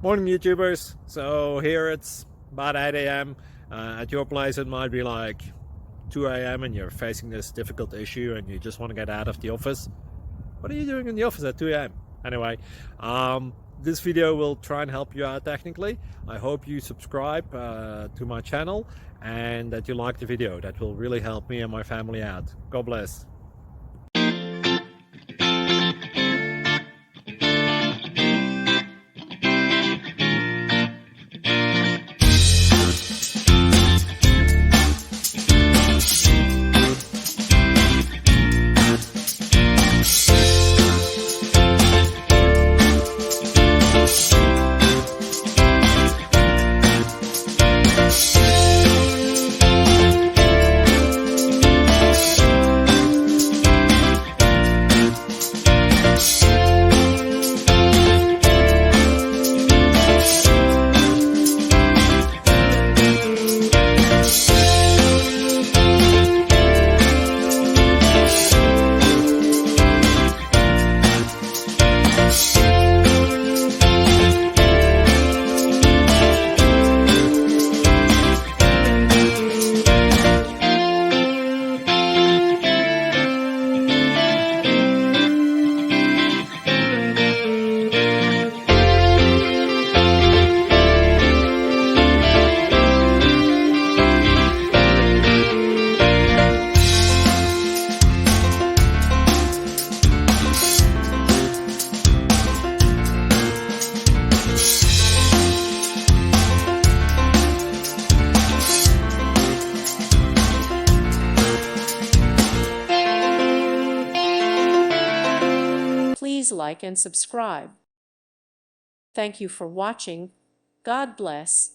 Morning YouTubers. So here it's about 8 a.m. At your place it might be like 2 a.m. and you're facing this difficult issue and you just want to get out of the office. What are you doing in the office at 2 a.m.? Anyway, this video will try and help you out technically. I hope you subscribe to my channel and that you like the video. That will really help me and my family out. God bless. Please like and subscribe. Thank you for watching. God bless.